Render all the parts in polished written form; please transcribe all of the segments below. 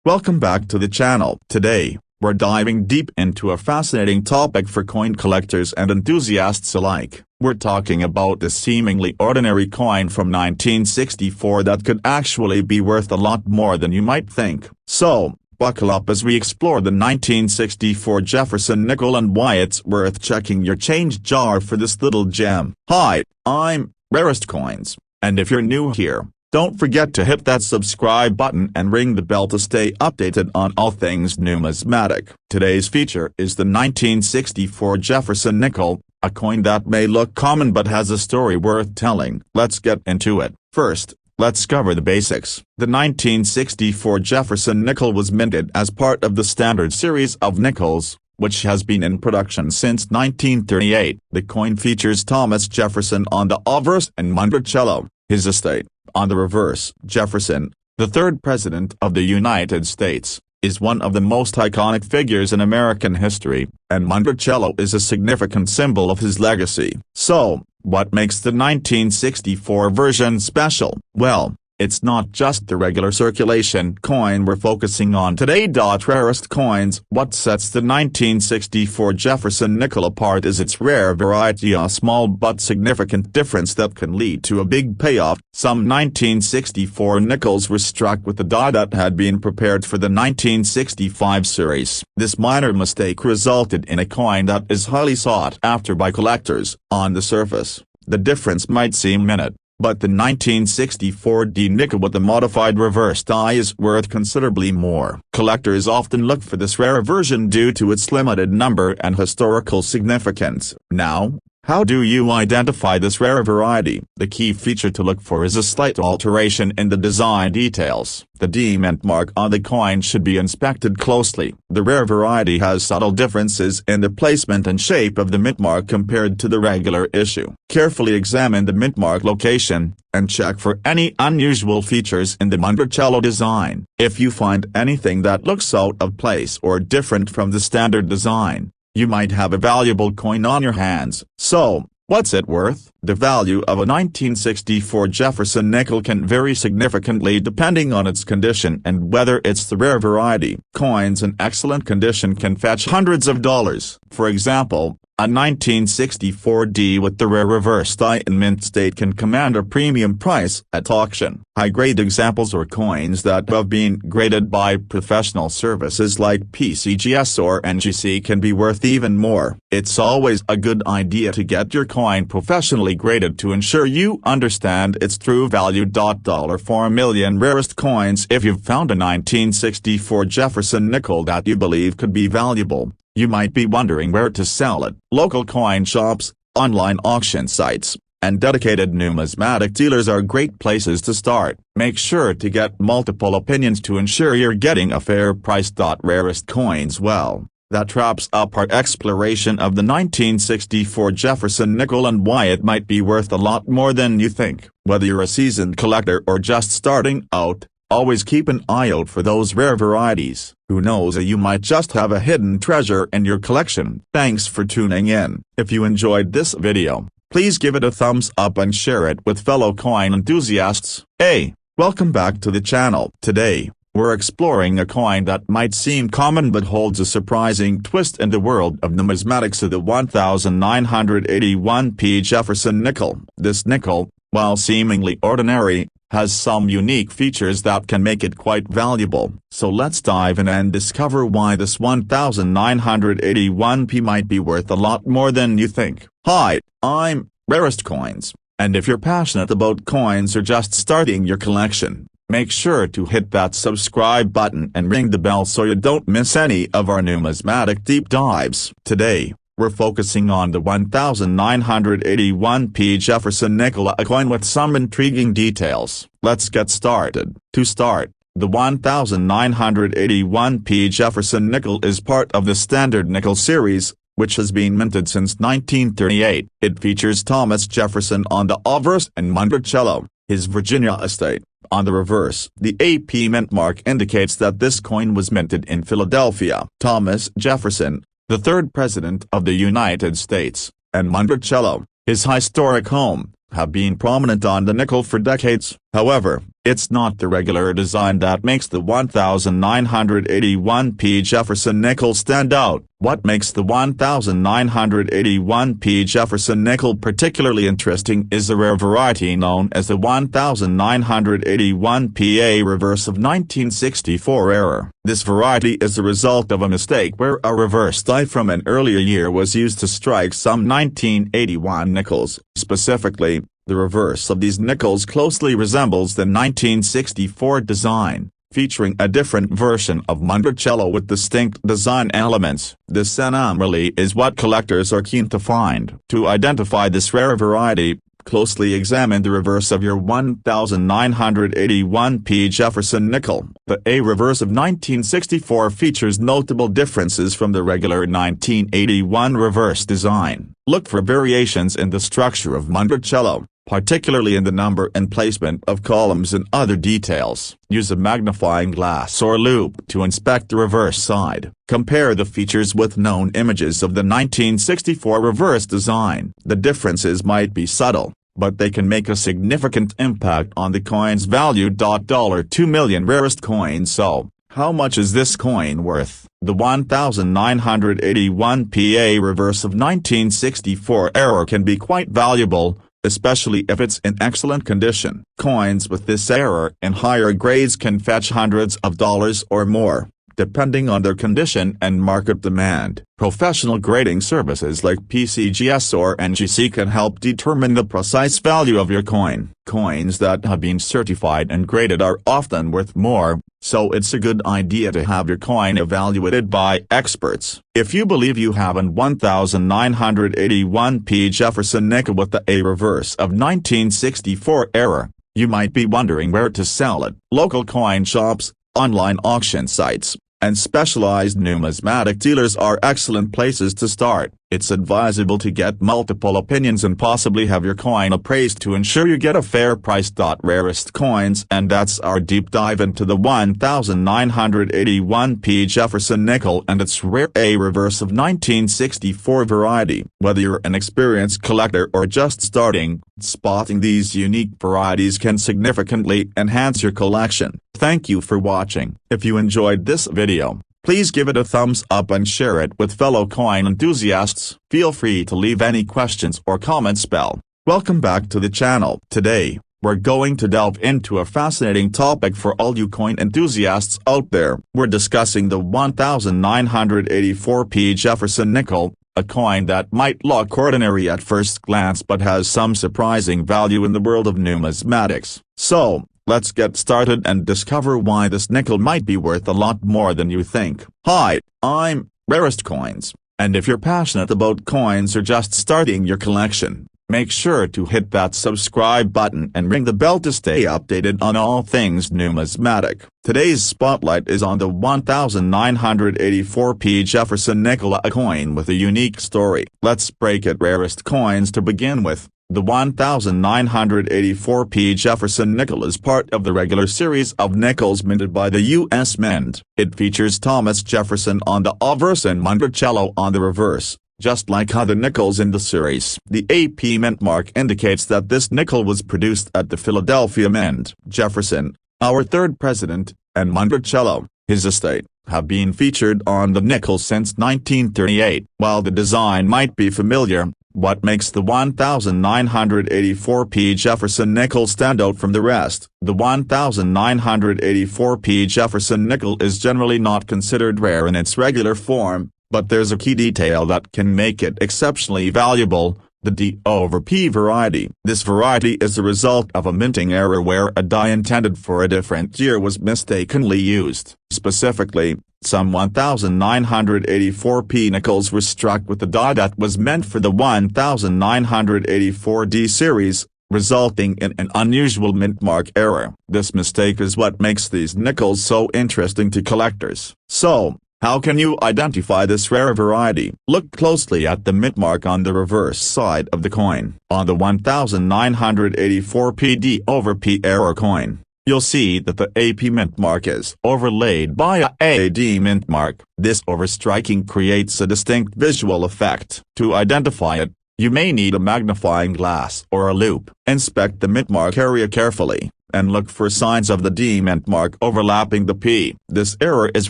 Welcome back to the channel. Today, we're diving deep into a fascinating topic for coin collectors and enthusiasts alike. We're talking about the seemingly ordinary coin from 1964 that could actually be worth a lot more than you might think. So, buckle up as we explore the 1964 Jefferson nickel and why it's worth checking your change jar for this little gem. Hi, I'm Rarest Coins, and if you're new here, don't forget to hit that subscribe button and ring the bell to stay updated on all things numismatic. Today's feature is the 1964 Jefferson nickel, a coin that may look common but has a story worth telling. Let's get into it. First, let's cover the basics. The 1964 Jefferson nickel was minted as part of the standard series of nickels, which has been in production since 1938. The coin features Thomas Jefferson on the obverse and Monticello, his estate, on the reverse. Jefferson, the third president of the United States, is one of the most iconic figures in American history, and Monticello is a significant symbol of his legacy. So, what makes the 1964 version special? Well, it's not just the regular circulation coin we're focusing on today. Rarest Coins. What sets the 1964 Jefferson nickel apart is its rare variety, a small but significant difference that can lead to a big payoff. Some 1964 nickels were struck with the die that had been prepared for the 1965 series. This minor mistake resulted in a coin that is highly sought after by collectors. On the surface, the difference might seem minute, but the 1964 D nickel with the modified reverse die is worth considerably more. Collectors often look for this rare version due to its limited number and historical significance. Now, how do you identify this rare variety? The key feature to look for is a slight alteration in the design details. The D mint mark on the coin should be inspected closely. The rare variety has subtle differences in the placement and shape of the mint mark compared to the regular issue. Carefully examine the mint mark location, and check for any unusual features in the Monticello design. If you find anything that looks out of place or different from the standard design, you might have a valuable coin on your hands. So, what's it worth? The value of a 1964 Jefferson nickel can vary significantly depending on its condition and whether it's the rare variety. Coins in excellent condition can fetch hundreds of dollars. For example, a 1964 D with the rare reverse die in mint state can command a premium price at auction. High-grade examples or coins that have been graded by professional services like PCGS or NGC can be worth even more. It's always a good idea to get your coin professionally graded to ensure you understand its true value. $4 million Rarest Coins. If you've found a 1964 Jefferson nickel that you believe could be valuable, you might be wondering where to sell it. Local coin shops, online auction sites, and dedicated numismatic dealers are great places to start. Make sure to get multiple opinions to ensure you're getting a fair price. Rarest Coins. Well, that wraps up our exploration of the 1964 Jefferson nickel and why it might be worth a lot more than you think. Whether you're a seasoned collector or just starting out, always keep an eye out for those rare varieties. Who knows, you might just have a hidden treasure in your collection. Thanks for tuning in. If you enjoyed this video, please give it a thumbs up and share it with fellow coin enthusiasts. Hey, welcome back to the channel. Today, we're exploring a coin that might seem common but holds a surprising twist in the world of numismatics, the 1981p Jefferson nickel. This nickel, while seemingly ordinary, has some unique features that can make it quite valuable. So let's dive in and discover why this 1981p might be worth a lot more than you think. Hi, I'm Rarest Coins, and if you're passionate about coins or just starting your collection, make sure to hit that subscribe button and ring the bell so you don't miss any of our numismatic deep dives. Today, we're focusing on the 1981p Jefferson nickel, a coin with some intriguing details. Let's get started. To start, the 1981p Jefferson nickel is part of the standard nickel series, which has been minted since 1938. It features Thomas Jefferson on the obverse and Monticello, his Virginia estate, on the reverse. The AP mint mark indicates that this coin was minted in Philadelphia. Thomas Jefferson, the third president of the United States, and Monticello, his historic home, have been prominent on the nickel for decades. However, It's not the regular design that makes the 1981p Jefferson nickel stand out. What makes the 1981p Jefferson nickel particularly interesting is the rare variety known as the 1981pa reverse of 1964 error. This variety is the result of a mistake where a reverse die from an earlier year was used to strike some 1981 nickels. Specifically, the reverse of these nickels closely resembles the 1964 design, featuring a different version of Monticello with distinct design elements. This anomaly is what collectors are keen to find. To identify this rare variety, closely examine the reverse of your 1981p Jefferson nickel. The A reverse of 1964 features notable differences from the regular 1981 reverse design. Look for variations in the structure of Monticello, particularly in the number and placement of columns and other details. Use a magnifying glass or loupe to inspect the reverse side. Compare the features with known images of the 1964 reverse design. The differences might be subtle, but they can make a significant impact on the coin's value. $2 million rarest coin. So, how much is this coin worth? The 1981pa reverse of 1964 error can be quite valuable, especially if it's in excellent condition. Coins with this error in higher grades can fetch hundreds of dollars or more, depending on their condition and market demand. Professional grading services like PCGS or NGC can help determine the precise value of your coin. Coins that have been certified and graded are often worth more, so it's a good idea to have your coin evaluated by experts. If you believe you have an 1981p Jefferson nickel with the A reverse of 1964 error, you might be wondering where to sell it. Local coin shops, online auction sites, and specialized numismatic dealers are excellent places to start. It's advisable to get multiple opinions and possibly have your coin appraised to ensure you get a fair price. Rarest coins. And that's our deep dive into the 1981p Jefferson nickel and its rare A reverse of 1964 variety. Whether you're an experienced collector or just starting, spotting these unique varieties can significantly enhance your collection. Thank you for watching. If you enjoyed this video, please give it a thumbs up and share it with fellow coin enthusiasts. Feel free to leave any questions or comments below. Welcome back to the channel. Today, we're going to delve into a fascinating topic for all you coin enthusiasts out there. We're discussing the 1984p Jefferson nickel, a coin that might look ordinary at first glance but has some surprising value in the world of numismatics. So, let's get started and discover why this nickel might be worth a lot more than you think. Hi, I'm Rarest Coins, and if you're passionate about coins or just starting your collection, make sure to hit that subscribe button and ring the bell to stay updated on all things numismatic. Today's spotlight is on the 1984p Jefferson nickel, a coin with a unique story. Let's break it. Rarest coins to begin with. The 1984p Jefferson nickel is part of the regular series of nickels minted by the U.S. Mint. It features Thomas Jefferson on the obverse and Monticello on the reverse, just like other nickels in the series. The AP Mint mark indicates that this nickel was produced at the Philadelphia Mint. Jefferson, our third president, and Monticello, his estate, have been featured on the nickel since 1938. While the design might be familiar, what makes the 1984p Jefferson nickel stand out from the rest? The 1984p Jefferson nickel is generally not considered rare in its regular form, but there's a key detail that can make it exceptionally valuable: the D/P variety. This variety is the result of a minting error where a die intended for a different year was mistakenly used. Specifically, some 1984p nickels were struck with the die that was meant for the 1984D series, resulting in an unusual mint mark error. This mistake is what makes these nickels so interesting to collectors. So, how can you identify this rare variety? Look closely at the mint mark on the reverse side of the coin. On the 1984p D/P error coin, you'll see that the AP mint mark is overlaid by a AD mint mark. This overstriking creates a distinct visual effect. To identify it, you may need a magnifying glass or a loupe. Inspect the mint mark area carefully. and look for signs of the D mint mark overlapping the P. This error is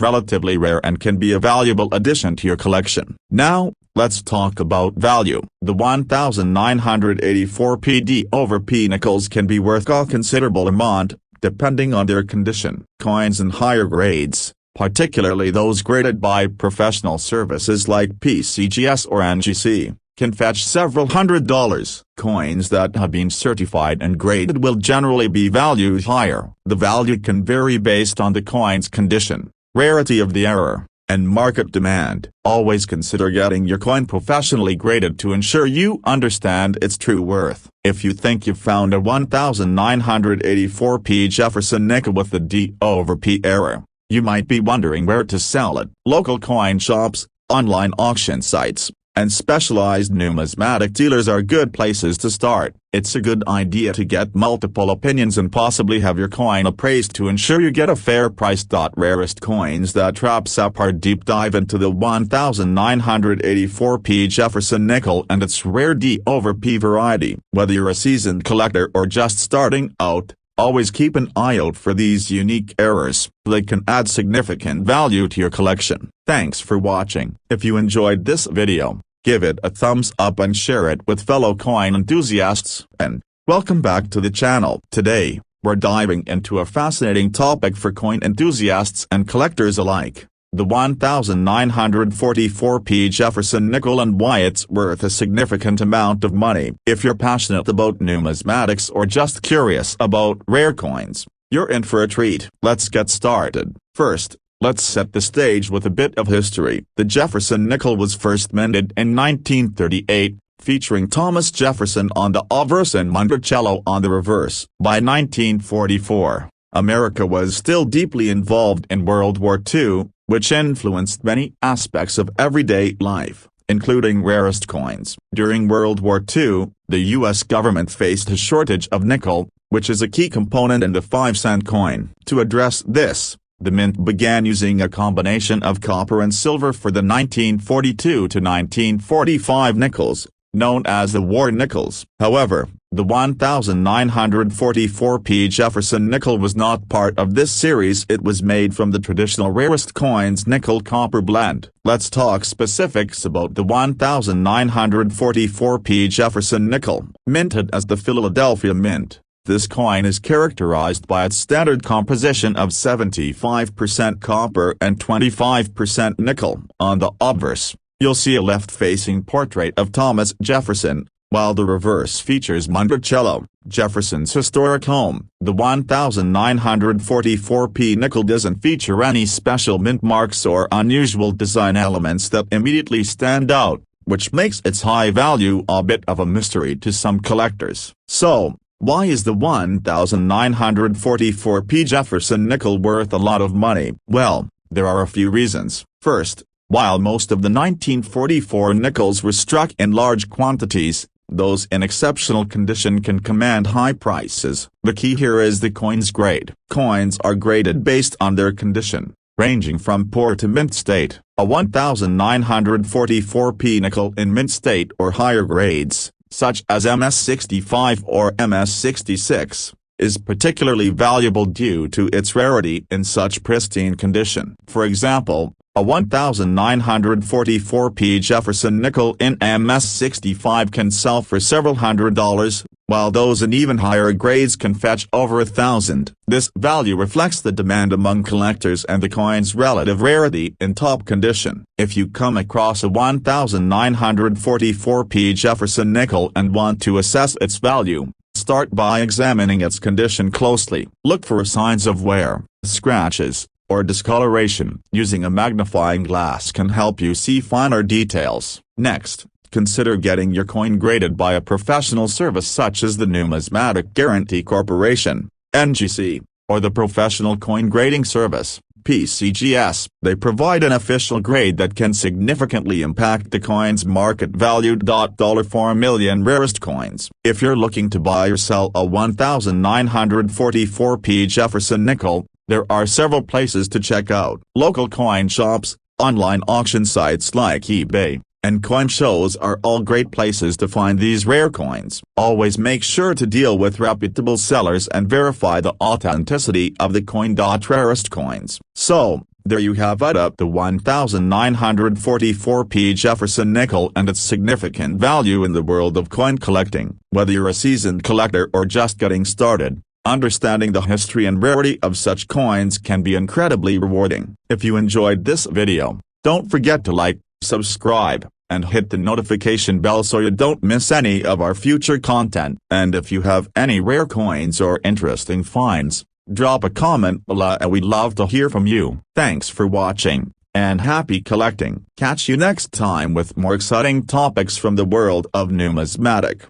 relatively rare and can be a valuable addition to your collection. Now, let's talk about value. The 1984 PD over P nickels can be worth a considerable amount, depending on their condition. Coins in higher grades, particularly those graded by professional services like PCGS or NGC, can fetch several $100s. Coins that have been certified and graded will generally be valued higher. The value can vary based on the coin's condition, rarity of the error, and market demand. Always consider getting your coin professionally graded to ensure you understand its true worth. If you think you've found a 1984 P Jefferson nickel with the D over P error, you might be wondering where to sell it. Local coin shops, online auction sites, and specialized numismatic dealers are good places to start. It's a good idea to get multiple opinions and possibly have your coin appraised to ensure you get a fair price. Rarest coins that wraps up our deep dive into the 1984 P Jefferson nickel and its rare D over P variety. Whether you're a seasoned collector or just starting out, always keep an eye out for these unique errors. They can add significant value to your collection. Thanks for watching. If you enjoyed this video, give it a thumbs up and share it with fellow coin enthusiasts. And welcome back to the channel. Today, we're diving into a fascinating topic for coin enthusiasts and collectors alike: the 1944 P Jefferson nickel and why it's worth a significant amount of money. If you're passionate about numismatics or just curious about rare coins, you're in for a treat. Let's get started. First, let's set the stage with a bit of history. The Jefferson nickel was first minted in 1938, featuring Thomas Jefferson on the obverse and Monticello on the reverse. By 1944, America was still deeply involved in World War II, which influenced many aspects of everyday life, including rarest coins. During World War II, the U.S. government faced a shortage of nickel, which is a key component in the 5-cent coin. To address this, the mint began using a combination of copper and silver for the 1942 to 1945 nickels, known as the war nickels. However, the 1944 P Jefferson nickel was not part of this series. It was made from the traditional Rarest coins nickel-copper blend. Let's talk specifics about the 1944 P Jefferson nickel. Minted as the Philadelphia Mint, this coin is characterized by its standard composition of 75% copper and 25% nickel. On the obverse, you'll see a left-facing portrait of Thomas Jefferson, while the reverse features Monticello, Jefferson's historic home. The 1944 P nickel doesn't feature any special mint marks or unusual design elements that immediately stand out, which makes its high value a bit of a mystery to some collectors. So, why is the 1944 P Jefferson nickel worth a lot of money? Well, there are a few reasons. First, while most of the 1944 nickels were struck in large quantities, those in exceptional condition can command high prices. The key here is the coin's grade. Coins are graded based on their condition, ranging from poor to mint state. A 1944 P nickel in mint state or higher grades, such as MS65 or MS66, is particularly valuable due to its rarity in such pristine condition. For example, a 1944 P Jefferson nickel in MS65 can sell for several $100s, while those in even higher grades can fetch over $1,000. This value reflects the demand among collectors and the coin's relative rarity in top condition. If you come across a 1944 P Jefferson nickel and want to assess its value, start by examining its condition closely. Look for signs of wear, scratches, or discoloration. Using a magnifying glass can help you see finer details. Next, consider getting your coin graded by a professional service such as the Numismatic Guarantee Corporation, NGC, or the Professional Coin Grading Service, PCGS. They provide an official grade that can significantly impact the coin's market value. $4 million rarest coins. If you're looking to buy or sell a 1944 P Jefferson nickel, there are several places to check out. Local coin shops, online auction sites like eBay, and coin shows are all great places to find these rare coins. Always make sure to deal with reputable sellers and verify the authenticity of the coin. Rarest coins. So, there you have it, the 1944p Jefferson nickel and its significant value in the world of coin collecting. Whether you're a seasoned collector or just getting started, understanding the history and rarity of such coins can be incredibly rewarding. If you enjoyed this video, don't forget to like, subscribe, and hit the notification bell so you don't miss any of our future content. And if you have any rare coins or interesting finds, drop a comment below and we'd love to hear from you. Thanks for watching, and happy collecting. Catch you next time with more exciting topics from the world of numismatic.